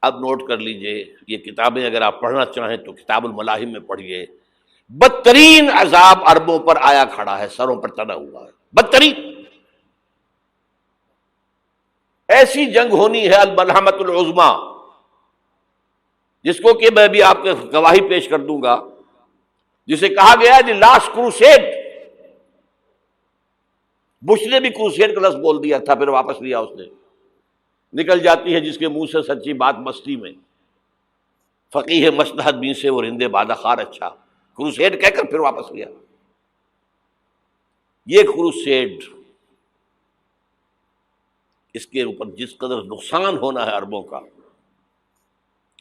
اب نوٹ کر لیجئے، یہ کتابیں اگر آپ پڑھنا چاہیں تو کتاب الملاحم میں پڑھیے. بدترین عذاب عربوں پر آیا کھڑا ہے، سروں پر چڑھا ہوا ہے، بدترین. ایسی جنگ ہونی ہے الملحمۃ العظمیٰ، جس کو کہ میں بھی آپ کے گواہی پیش کر دوں گا، جسے کہا گیا دی لاسٹ کروسیڈ. بش نے بھی کروسیڈ کا لفظ بول دیا تھا، پھر واپس لیا اس نے. نکل جاتی ہے جس کے منہ سے سچی بات مستی میں، فقیہ مصلحت بین سے اور ہندے بادہ خار اچھا. کروسیڈ کہہ کر پھر واپس لیا. یہ کروسیڈ، اس کے اوپر جس قدر نقصان ہونا ہے عربوں کا.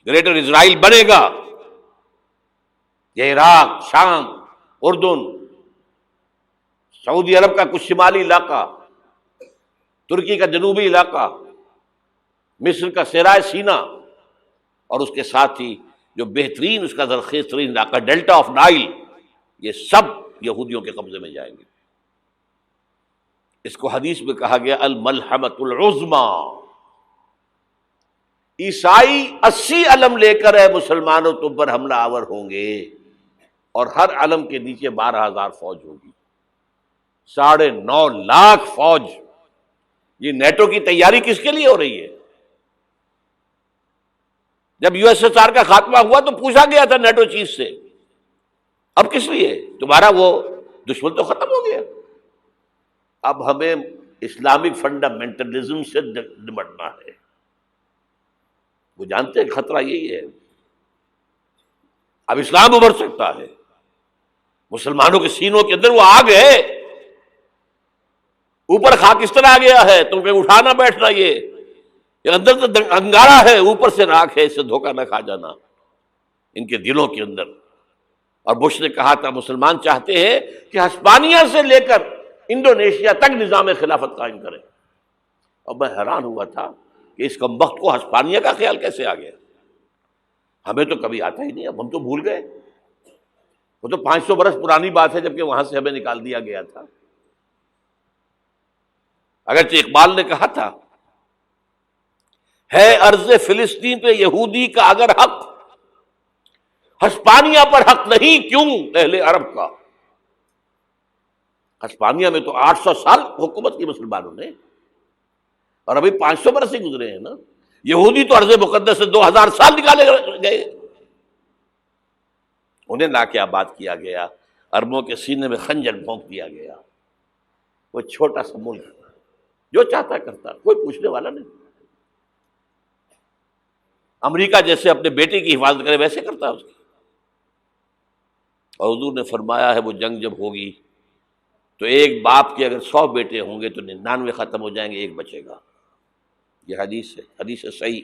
گریٹر اسرائیل بنے گا، یہ عراق، شام، اردن، سعودی عرب کا کچھ شمالی علاقہ، ترکی کا جنوبی علاقہ، مصر کا صحرائے سینا، اور اس کے ساتھ ہی جو بہترین اس کا زرخیز ترین علاقہ ڈیلٹا آف نائل، یہ سب یہودیوں کے قبضے میں جائیں گے. اس کو حدیث میں کہا گیا الملحمۃ العظمیٰ. عیسائی 80 علم لے کر ہے مسلمانوں تم پر حملہ آور ہوں گے، اور ہر علم کے نیچے 12,000 فوج ہوگی. 9.5 لاکھ فوج. یہ نیٹو کی تیاری کس کے لیے ہو رہی ہے؟ جب یو ایس ایس آر کا خاتمہ ہوا تو پوچھا گیا تھا نیٹو چیف سے، اب کس لیے؟ تمہارا وہ دشمن تو ختم ہو گیا، اب ہمیں اسلامک فنڈامنٹلزم سے نمٹنا ہے. وہ جانتے ہیں خطرہ یہی ہے. اب اسلام ابھر سکتا ہے، مسلمانوں کے سینوں کے اندر وہ آگ ہے. اوپر خاکستر آ گیا ہے، تم کہیں اٹھانا بیٹھنا، یہ اندر تو انگارہ ہے، اوپر سے راکھ ہے، اس سے دھوکہ نہ کھا جانا ان کے دلوں کے اندر. اور بش نے کہا تھا مسلمان چاہتے ہیں کہ ہسپانیہ سے لے کر انڈونیشیا تک نظام خلافت قائم کریں. اور میں حیران ہوا تھا کہ اس کمبخت کو ہسپانیہ کا خیال کیسے آ گیا. ہمیں تو کبھی آتا ہی نہیں، اب ہم تو بھول گئے. وہ تو 500 برس پرانی بات ہے جبکہ وہاں سے ہمیں نکال دیا گیا تھا. اگرچہ اقبال نے کہا تھا ہے ارض فلسطین پہ یہودی کا اگر حق، ہسپانیہ پر حق نہیں کیوں اہل عرب کا. ہسپانیہ میں تو 800 سال حکومت کی مسلمانوں نے، اور ابھی 500 برس ہی گزرے ہیں نا. یہودی تو ارض مقدس سے 2000 سال نکالے گئے. انہیں لا کے آباد کیا گیا، عربوں کے سینے میں خنجر بھونک دیا گیا. وہ چھوٹا سا ملک جو چاہتا کرتا، کوئی پوچھنے والا نہیں. امریکہ جیسے اپنے بیٹے کی حفاظت کرے ویسے کرتا اس کی. اور حضور نے فرمایا ہے وہ جنگ جب ہوگی تو ایک باپ کے اگر 100 بیٹے ہوں گے تو 99 ختم ہو جائیں گے، ایک بچے گا. یہ حدیث ہے، حدیث ہے صحیح.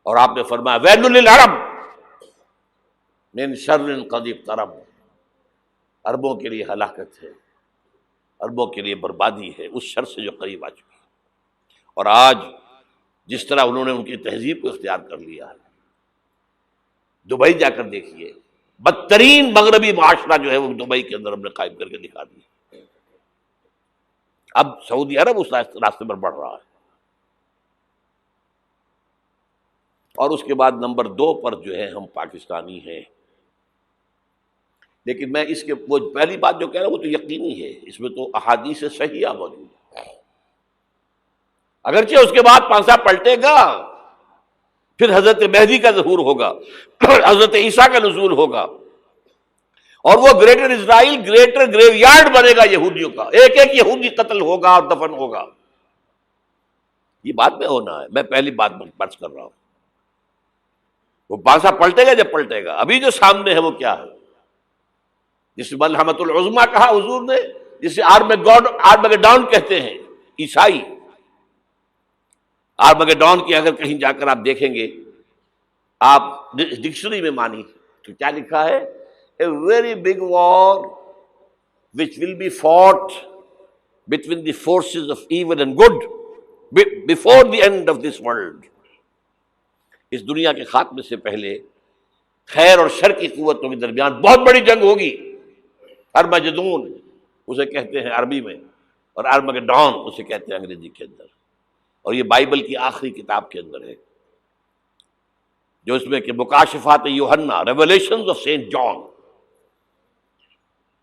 اور آپ نے فرمایا ویل للعرب من شر قد اقترب. عربوں کے لیے ہلاکت ہے، عربوں کے لیے بربادی ہے اس شر سے جو قریب آ چکی ہے. اور آج جس طرح انہوں نے ان کی تہذیب کو اختیار کر لیا ہے، دبئی جا کر دیکھیے، بدترین مغربی معاشرہ جو ہے وہ دبئی کے اندر ہم نے قائم کر کے دکھا دیا. اب سعودی عرب اس راستے پر بڑھ رہا ہے. اور اس کے بعد نمبر 2 پر جو ہے ہم پاکستانی ہیں. لیکن میں اس کے وہ پہلی بات جو کہہ رہا ہوں وہ تو یقینی ہے، اس میں تو احادیث صحیحہ موجود ہے. اگرچہ اس کے بعد پانسا پلٹے گا، پھر حضرت مہدی کا ظہور ہوگا، حضرت عیسیٰ کا نزول ہوگا، اور وہ گریٹر اسرائیل گریٹر گریو یارڈ بنے گا یہودیوں کا. ایک ایک یہودی قتل ہوگا اور دفن ہوگا. یہ بات میں ہونا ہے، میں پہلی بات بات کر رہا ہوں. وہ پانسا پلٹے گا جب پلٹے گا. ابھی جو سامنے ہے وہ کیا ہے؟ جس ملحمۃ العظمیٰ کہا حضور نے، جسے آرمگیڈون کہتے ہیں عیسائی. آرمگیڈون کی اگر کہیں جا کر آپ دیکھیں گے، آپ ڈکشنری میں مانی تو کیا لکھا ہے؟ A very big war which will be fought between the forces of evil and good before the end of this world. اس دنیا کے خاتمے سے پہلے خیر اور شر کی قوتوں کے درمیان بہت بڑی جنگ ہوگی. ارمجدون اسے کہتے ہیں عربی میں، اور آرمگیڈون اسے کہتے ہیں انگریزی کے اندر. اور یہ بائبل کی آخری کتاب کے اندر ہے، جو اس میں کہ مکاشفات یوحنا، ریولیشنز آف سینٹ جان.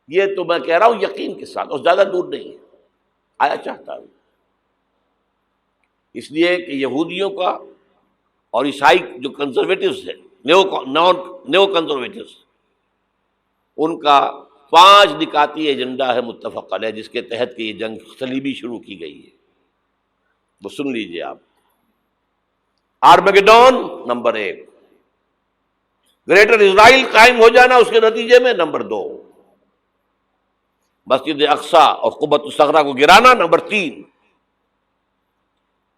یہ تو میں کہہ رہا ہوں یقین کے ساتھ، اور زیادہ دور نہیں ہے، آیا چاہتا ہوں. اس لیے کہ یہودیوں کا اور عیسائی جو کنزرویٹوز ہیں، نیو کنزرویٹوز، ان کا 5 نکاتی ایجنڈا ہے متفق علیہ، جس کے تحت کہ یہ جنگ صلیبی شروع کی گئی ہے. وہ سن لیجئے آپ. آرمیگیڈون نمبر 1، گریٹر اسرائیل قائم ہو جانا اس کے نتیجے میں نمبر 2، مسجد اقصی اور قبۃ الصغریٰ کو گرانا نمبر 3،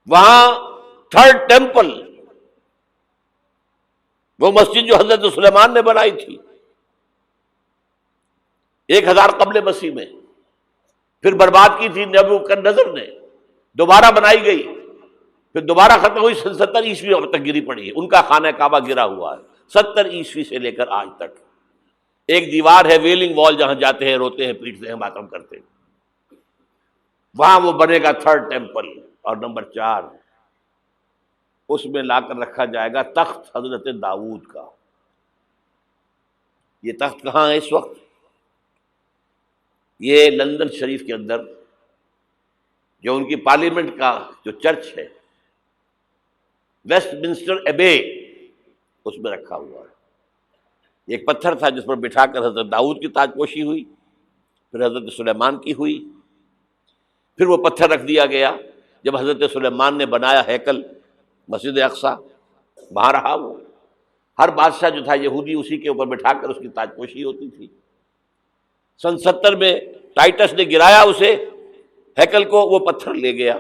وہاں تھرڈ ٹیمپل، وہ مسجد جو حضرت سلیمان نے بنائی تھی 1000 قبل مسیح میں، پھر برباد کی تھی نبوکدنضر نے، دوبارہ بنائی گئی، پھر دوبارہ ختم ہوئی 70 عیسوی تک گری پڑی ہے. ان کا خانہ کعبہ گرا ہوا ہے 70 عیسوی سے لے کر آج تک. ایک دیوار ہے ویلنگ وال، جہاں جاتے ہیں، روتے ہیں، پیٹتے ہیں، ماتم کرتے ہیں، وہاں وہ بنے گا تھرڈ ٹیمپل. اور نمبر 4، اس میں لا کر رکھا جائے گا تخت حضرت داؤد کا. یہ تخت کہاں ہے اس وقت؟ یہ لندن شریف کے اندر جو ان کی پارلیمنٹ کا جو چرچ ہے، ویسٹ منسٹر ایبے، اس میں رکھا ہوا ہے. ایک پتھر تھا جس پر بٹھا کر حضرت داؤد کی تاج پوشی ہوئی، پھر حضرت سلیمان کی ہوئی، پھر وہ پتھر رکھ دیا گیا جب حضرت سلیمان نے بنایا ہیکل مسجد اقصی، وہاں رہا وہ. ہر بادشاہ جو تھا یہودی اسی کے اوپر بٹھا کر اس کی تاج پوشی ہوتی تھی. سن 70 میں ٹائٹس نے گرایا اسے، ہیکل کو، وہ پتھر لے گیا،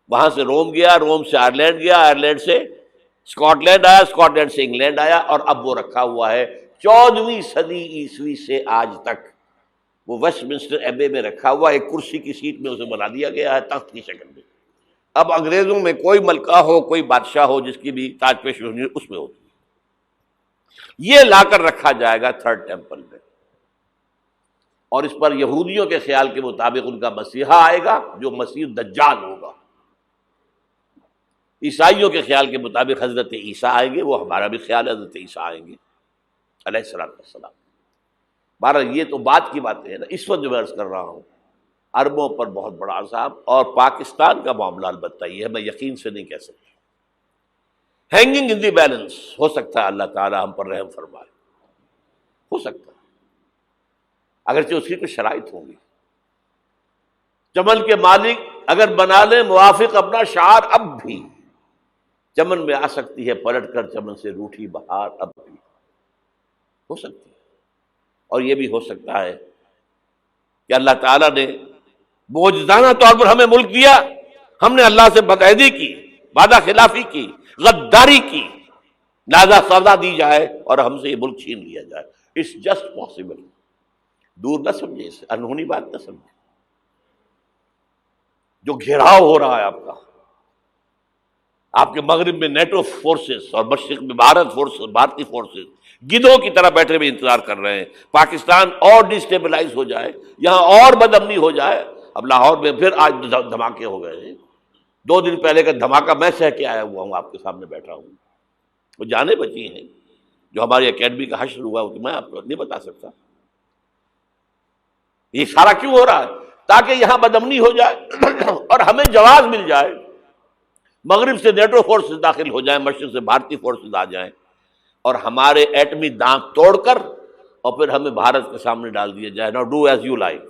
وہاں سے روم گیا، روم سے آئرلینڈ گیا، آئرلینڈ سے اسکاٹ لینڈ آیا، اسکاٹ لینڈ سے انگلینڈ آیا، اور اب وہ رکھا ہوا ہے 14ویں صدی عیسوی سے آج تک. وہ ویسٹ منسٹر ایبے میں رکھا ہوا، ایک کرسی کی سیٹ میں اسے بنا دیا گیا ہے تخت کی شکل میں. اب انگریزوں میں کوئی ملکہ ہو، کوئی بادشاہ ہو جس کی بھی تاج پوشی ہونی اس میں ہوتی. یہ لا کر رکھا جائے گا تھرڈ ٹیمپل میں، اور اس پر یہودیوں کے خیال کے مطابق ان کا مسیحا آئے گا جو مسیح دجال ہوگا. عیسائیوں کے خیال کے مطابق حضرت عیسیٰ آئیں گے، وہ ہمارا بھی خیال ہے حضرت عیسیٰ آئیں گے علیہ السلام. بہرحال یہ تو بات کی باتیں ہیں نا. اس وقت جو میں عرض کر رہا ہوں، عربوں پر بہت بڑا عذاب، اور پاکستان کا معاملہ البتہ یہ ہے، میں یقین سے نہیں کہہ سکتا. ہینگنگ ان دی بیلنس، ہو سکتا ہے اللہ تعالیٰ ہم پر رحم فرمائے، ہو سکتا ہے، اگرچہ اس کی کچھ شرائط ہوں گی. چمن کے مالک اگر بنا لیں موافق اپنا شعار، اب بھی چمن میں آ سکتی ہے پلٹ کر چمن سے روٹھی بہار، اب بھی ہو سکتی ہے. اور یہ بھی ہو سکتا ہے کہ اللہ تعالیٰ نے معجزانہ طور پر ہمیں ملک دیا، ہم نے اللہ سے بدعہدی کی، وعدہ خلافی کی، غداری کی، لہذا سزا دی جائے اور ہم سے یہ ملک چھین لیا جائے. It's just possible. دور نہ سمجھے اسے، انہونی بات نہ سمجھے. جو گھیراؤ ہو رہا ہے آپ کا، آپ کے مغرب میں نیٹو فورسز اور مشرق میں بھارتی فورسز گدھوں کی طرح بیٹھے ہوئے انتظار کر رہے ہیں پاکستان اور ڈسٹیبلائز ہو جائے، یہاں اور بدامنی ہو جائے. اب لاہور میں پھر آج دھماکے ہو گئے ہیں. 2 دن پہلے کا دھماکہ میں سہ کے آیا ہوا ہوں، آپ کے سامنے بیٹھا ہوں. وہ جانیں بچی ہیں جو ہماری اکیڈمی کا حشر ہوا، تو میں آپ کو نہیں بتا سکتا. یہ سارا کیوں ہو رہا ہے؟ تاکہ یہاں بدامنی ہو جائے اور ہمیں جواز مل جائے. مغرب سے نیٹو فورسز داخل ہو جائیں، مشرق سے بھارتی فورسز آ جائیں، اور ہمارے ایٹمی دانت توڑ کر اور پھر ہمیں بھارت کے سامنے ڈال دیا جائے. Now do as you like.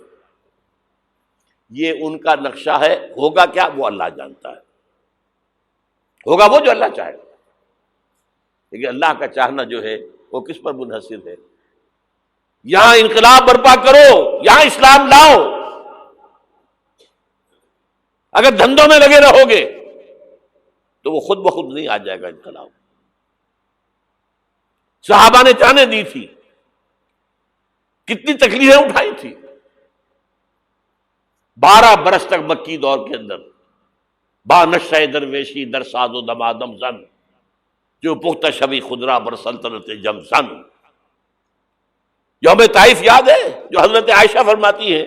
یہ ان کا نقشہ ہے. ہوگا کیا وہ اللہ جانتا ہے، ہوگا وہ جو اللہ چاہے. لیکن اللہ کا چاہنا جو ہے وہ کس پر منحصر ہے؟ یہاں انقلاب برپا کرو، یہاں اسلام لاؤ. اگر دھندوں میں لگے رہو گے تو وہ خود بخود نہیں آ جائے گا انقلاب. صحابہ نے جانیں دی تھی، کتنی تکلیفیں اٹھائی تھی. 12 برس تک مکی دور کے اندر با نشہ درویشی در ساز و دمادم زن، جو پختہ شبی خدرا بر سلطنت جم زن. یوم طائف یاد ہے جو حضرت عائشہ فرماتی ہے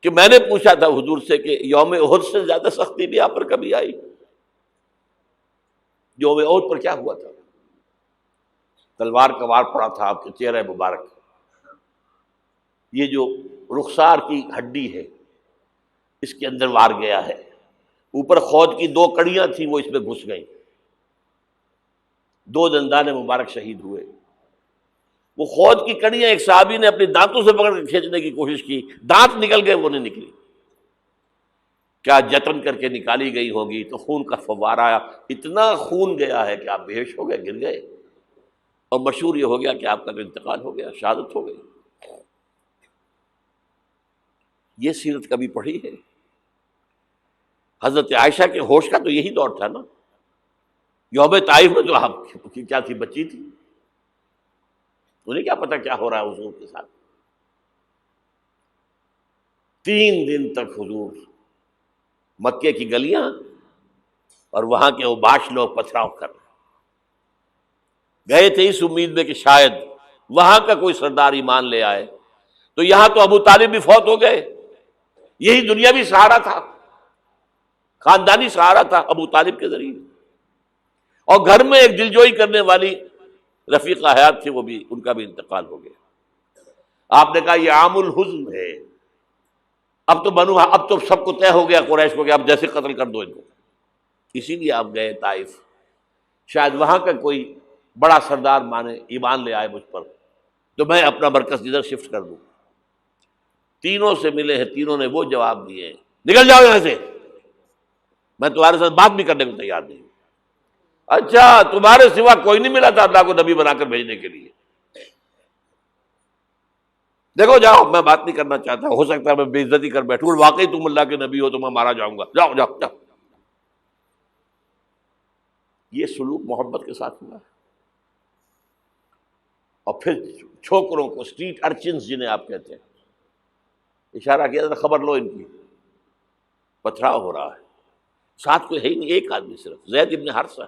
کہ میں نے پوچھا تھا حضور سے کہ یوم احد سے زیادہ سختی بھی آپ پر کبھی آئی؟ یوم احد پر کیا ہوا تھا؟ تلوار کا وار پڑا تھا آپ کے چہرہ مبارک، یہ جو رخسار کی ہڈی ہے اس کے اندر وار گیا ہے، اوپر خود کی 2 کڑیاں تھیں وہ اس میں گھس گئیں، 2 دندان مبارک شہید ہوئے۔ وہ خود کی کڑیاں ایک صحابی نے اپنے دانتوں سے پکڑ کر کھینچنے کی کوشش کی، دانت نکل گئے، وہ نہیں نکلی، کیا جتن کر کے نکالی گئی ہوگی تو خون کا فوارہ آیا، اتنا خون گیا ہے کہ آپ بے ہوش ہو گئے، گر گئے، اور مشہور یہ ہو گیا کہ آپ کا تو انتقال ہو گیا، شہادت ہو گئی۔ یہ سیرت کبھی پڑھی ہے؟ حضرت عائشہ کے ہوش کا تو یہی دور تھا نا، یوم طائف میں جو آپ کی کیا تھی، بچی تھی، انہیں کیا پتا کیا ہو رہا ہے حضور کے ساتھ۔ 3 دن تک حضور مکے کی گلیاں اور وہاں کے اوباش لوگ پتھراؤ کر رہے گئے تھے اس امید میں کہ شاید وہاں کا کوئی سردار ایمان لے آئے، تو یہاں تو ابو طالب بھی فوت ہو گئے، یہی دنیاوی سہارا تھا، خاندانی سہارا تھا ابو طالب کے ذریعے، اور گھر میں ایک دلجوئی کرنے والی رفیقہ حیات تھی، وہ بھی، ان کا بھی انتقال ہو گیا۔ آپ نے کہا یہ عام الحزن ہے، اب تو سب کو طے ہو گیا قریش کو کہ اب جیسے قتل کر دو ان کو، اسی لیے آپ گئے طائف، شاید وہاں کا کوئی بڑا سردار مانے ایمان لے آئے مجھ پر تو میں اپنا مرکز ادھر شفٹ کر دوں۔ تینوں سے ملے ہیں، تینوں نے وہ جواب دیے، نکل جاؤ یہاں سے، میں تمہارے ساتھ بات بھی کرنے کو تیار نہیں۔ اچھا، تمہارے سوا کوئی نہیں ملا تھا اللہ کو نبی بنا کر بھیجنے کے لیے؟ دیکھو جاؤ، میں بات نہیں کرنا چاہتا، ہو سکتا ہے میں بے عزتی کر بیٹھوں، اور واقعی تم اللہ کے نبی ہو تو میں مارا جاؤں گا، جاؤ جاؤ جاؤ۔ یہ سلوک محبت کے ساتھ ہوا ہے۔ اور پھر چھوکروں کو، اسٹریٹ ارچنز جنہیں آپ کہتے ہیں، اشارہ کیا تھا، خبر لو ان کی، پتھراؤ ہو رہا ہے، ساتھ کوئی ہے ہی نہیں، ایک آدمی صرف، زید ابن حارثہ۔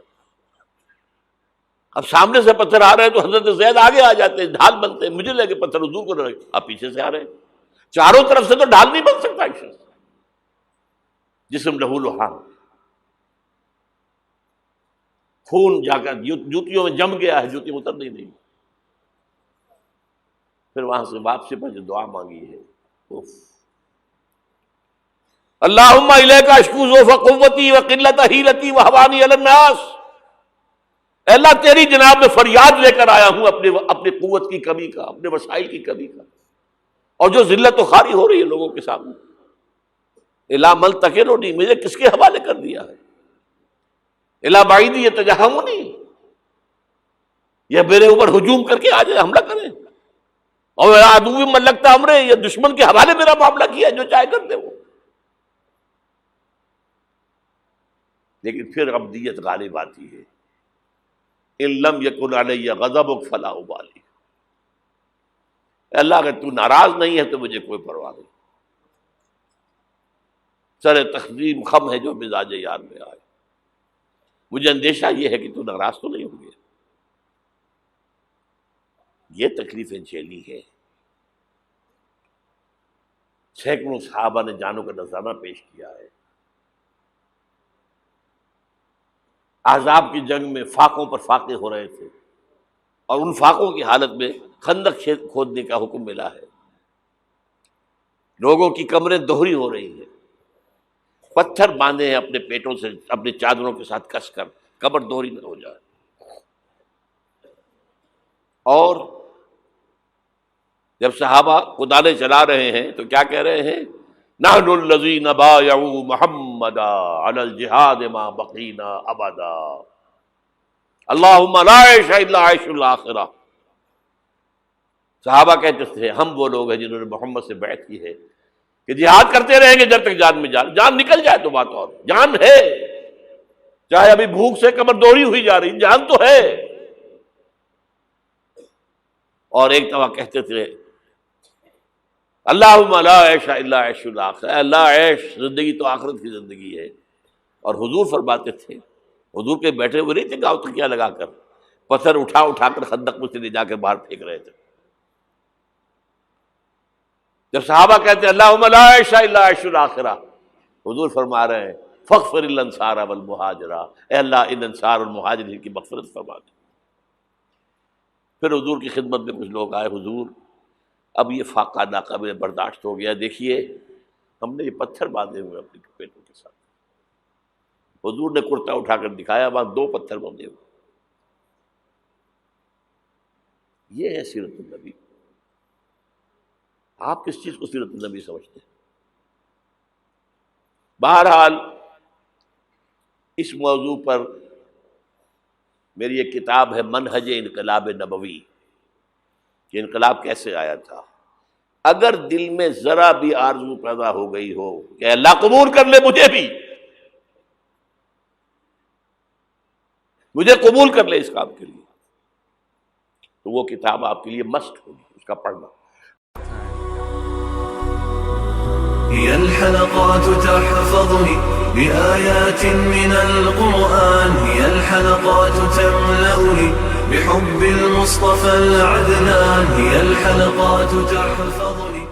اب سامنے سے پتھر آ رہے ہیں تو حضرت زید آگے آ جاتے ہیں، ڈھال بنتے ہیں، مجھے لگے پتھر حضور کو لگے، آپ پیچھے سے آ رہے ہیں، چاروں طرف سے تو ڈھال نہیں بن سکتا ایک شخص، جسم لہو لہان، خون جا کر جوتیوں میں جم گیا ہے، جوتی اتر نہیں رہی۔ پھر وہاں سے واپسی پر جو دعا مانگی ہے، اللہم الیک اشکو ضعف قوتی وقلت حیلتی وہوانی علی الناس، اے اللہ تیری جناب میں فریاد لے کر آیا ہوں اپنی قوت کی کمی کا، اپنے وسائل کی کمی کا، اور جو ذلت و خواری ہو رہی ہے لوگوں کے سامنے، الا من تکلنی، مجھے کس کے حوالے کر دیا ہے، الا بعیدی یتجہمنی، یہ میرے اوپر ہجوم کر کے آ جائے، حملہ کریں، اور عدو من لگتا امرے، یہ دشمن کے حوالے میرا معاملہ کیا، جو چاہے کر دے وہ۔ لیکن پھر عبدیت غالب آتی ہے، ان لم یکن علی غضبک فلا ابالی، اللہ اگر تو ناراض نہیں ہے تو مجھے کوئی پرواہ نہیں، سر تقدیم خم ہے جو مزاج یار میں آئے، مجھے اندیشہ یہ ہے کہ تو ناراض تو نہیں ہو گیا۔ یہ تکلیفیں جھیلی ہے، سینکڑوں صحابہ نے جانوں کا نذرانہ پیش کیا ہے، احزاب کی جنگ میں فاقوں پر فاقے ہو رہے تھے، اور ان فاقوں کی حالت میں خندق کھودنے کا حکم ملا ہے، لوگوں کی کمریں دوہری ہو رہی ہیں، پتھر باندھے ہیں اپنے پیٹوں سے، اپنی چادروں کے ساتھ کس کر کمر دوہری نہ ہو جائے، اور جب صحابہ کدالیں چلا رہے ہیں تو کیا کہہ رہے ہیں، نحن الذین بایعوا محمدا علی الجہاد ما بقینا ابدا، اللہم لا عیش الا عیش الاخرہ۔ صحابہ کہتے تھے ہم وہ لوگ ہیں جنہوں نے محمد سے بیعت کی ہے کہ جہاد کرتے رہیں گے جب تک جان میں جان نکل جائے تو بات اور، جان ہے، چاہے ابھی بھوک سے کمر دوہری ہوئی جا رہی، جان تو ہے۔ اور ایک دفعہ کہتے تھے اللہم لا عیش الا عیش الاخرہ، اللہ عیش، زندگی تو آخرت کی زندگی ہے۔ اور حضور فرماتے تھے، حضور کے بیٹھے ہوئے نہیں تھے گاؤں تکیہ لگا کر، پتھر اٹھا اٹھا کر خندق میں سے لے جا کے باہر پھینک رہے تھے، جب صحابہ کہتے ہیں اللہم لا عیش الا عیش الآخرہ، حضور فرما رہے ہیں فاغفر الانصار والمہاجرہ، اے اللہ ان انصار اور مہاجرین کی مغفرت فرما دے۔ پھر حضور کی خدمت میں کچھ لوگ آئے، حضور اب یہ فاقہ ناقابل برداشت ہو گیا، دیکھیے ہم نے یہ پتھر باندھے ہوئے اپنے پیٹوں کے ساتھ۔ حضور نے کرتا اٹھا کر دکھایا، وہاں 2 پتھر باندھے ہوئے۔ یہ ہے سیرت النبی۔ آپ کس چیز کو سیرت النبی سمجھتے ہیں؟ بہرحال اس موضوع پر میری ایک کتاب ہے منہج انقلاب نبوی، کہ انقلاب کیسے آیا تھا۔ اگر دل میں ذرا بھی آرزو پیدا ہو گئی ہو کہ اللہ قبول کر لے مجھے قبول کر لے اس کام کے لیے، تو وہ کتاب آپ کے لیے مست ہوگی، اس کا پڑھنا۔ هي الحلقات تحفظني بآيات من القرآن، هي الحلقات تملأني بحب المصطفى العدنان، هي الحلقات تحفظني